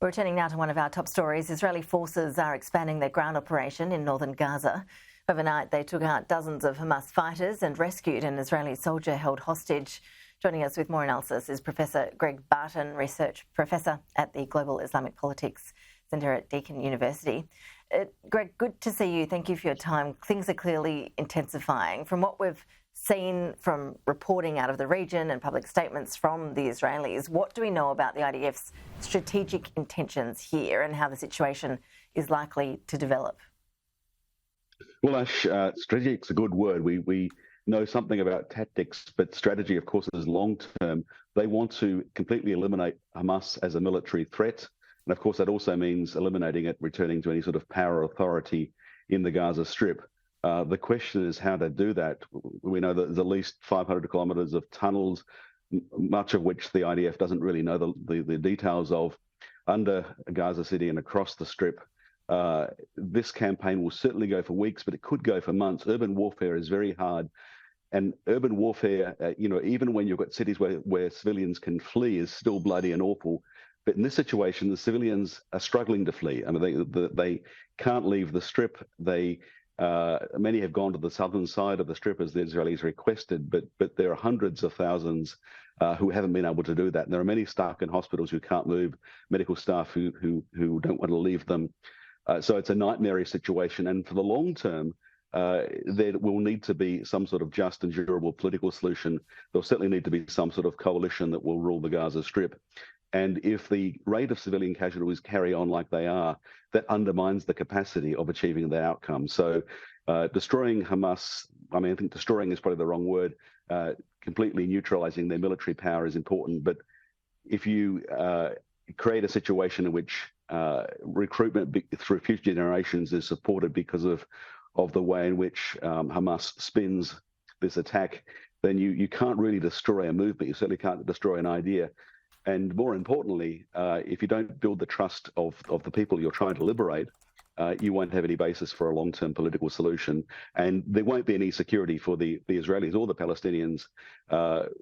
We're returning now to one of our top stories. Israeli forces are expanding their ground operation in northern Gaza. Overnight, they took out dozens of Hamas fighters and rescued an Israeli soldier held hostage. Joining us with more analysis is Professor Greg Barton, Research Professor at the Global Islamic Politics Centre at Deakin University. Greg, good to see you. Thank you for your time. Things are clearly intensifying. From what we've seen from reporting out of the region and public statements from the Israelis, what do we know about the IDF's strategic intentions here and how the situation is likely to develop? Well, Ash, strategic's a good word. We know something about tactics, but strategy, of course, is long-term. They want to completely eliminate Hamas as a military threat. And of course, that also means eliminating it, returning to any sort of power or authority in the Gaza Strip. The question is how to do that. We know that there's at least 500 kilometres of tunnels, much of which the IDF doesn't really know the details of, under Gaza City and across the Strip. This campaign will certainly go for weeks, but it could go for months. Urban warfare is very hard. And urban warfare, even when you've got cities where civilians can flee, is still bloody and awful. But in this situation, the civilians are struggling to flee. I mean, they can't leave the Strip. Many have gone to the southern side of the Strip as the Israelis requested, but there are hundreds of thousands who haven't been able to do that. And there are many stuck in hospitals who can't move, medical staff who don't want to leave them. So it's a nightmare situation. And for the long term, there will need to be some sort of just and durable political solution. There'll certainly need to be some sort of coalition that will rule the Gaza Strip. And if the rate of civilian casualties carry on like they are, that undermines the capacity of achieving that outcome. So destroying Hamas, I think destroying is probably the wrong word, completely neutralizing their military power is important. But if you create a situation in which recruitment through future generations is supported because of the way in which Hamas spins this attack, then you can't really destroy a movement. You certainly can't destroy an idea. And more importantly, if you don't build the trust of the people you're trying to liberate, you won't have any basis for a long-term political solution. And there won't be any security for the Israelis or the Palestinians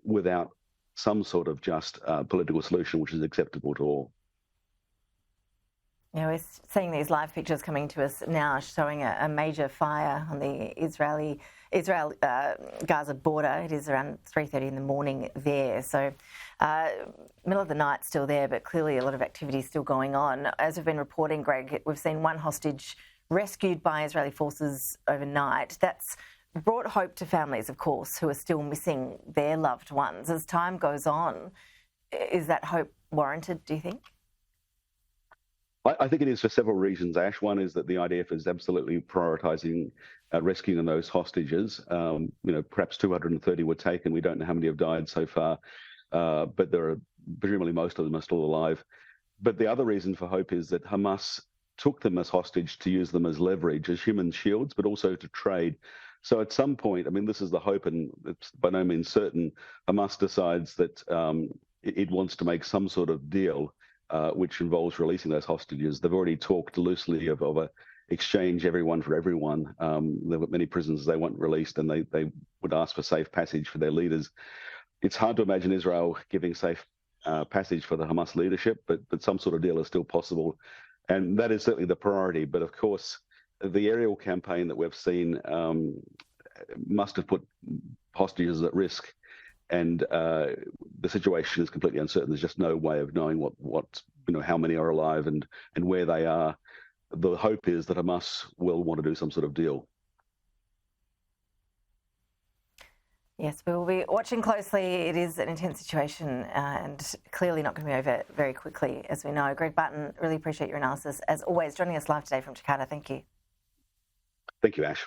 without some sort of just political solution which is acceptable to all. We're seeing these live pictures coming to us now showing a major fire on the Israel-Gaza border. It is around 3:30 in the morning there. So middle of the night still there, but clearly a lot of activity still going on. As we've been reporting, Greg, we've seen one hostage rescued by Israeli forces overnight. That's brought hope to families, of course, who are still missing their loved ones. As time goes on, is that hope warranted, do you think? I think it is for several reasons, Ash. One is that the IDF is absolutely prioritising rescuing those hostages. Perhaps 230 were taken. We don't know how many have died so far, but presumably most of them are still alive. But the other reason for hope is that Hamas took them as hostage to use them as leverage, as human shields, but also to trade. So at some point, this is the hope, and it's by no means certain, Hamas decides that it wants to make some sort of deal which involves releasing those hostages. They've already talked loosely of a exchange everyone for everyone. There were many prisoners they want released, and they would ask for safe passage for their leaders. It's hard to imagine Israel giving safe passage for the Hamas leadership, but some sort of deal is still possible. And that is certainly the priority. But of course, the aerial campaign that we've seen must have put hostages at risk. And the situation is completely uncertain. There's just no way of knowing how many are alive and where they are. The hope is that Hamas will want to do some sort of deal. Yes, we will be watching closely. It is an intense situation and clearly not going to be over very quickly, as we know. Greg Barton, really appreciate your analysis. As always, joining us live today from Jakarta. Thank you. Thank you, Ash.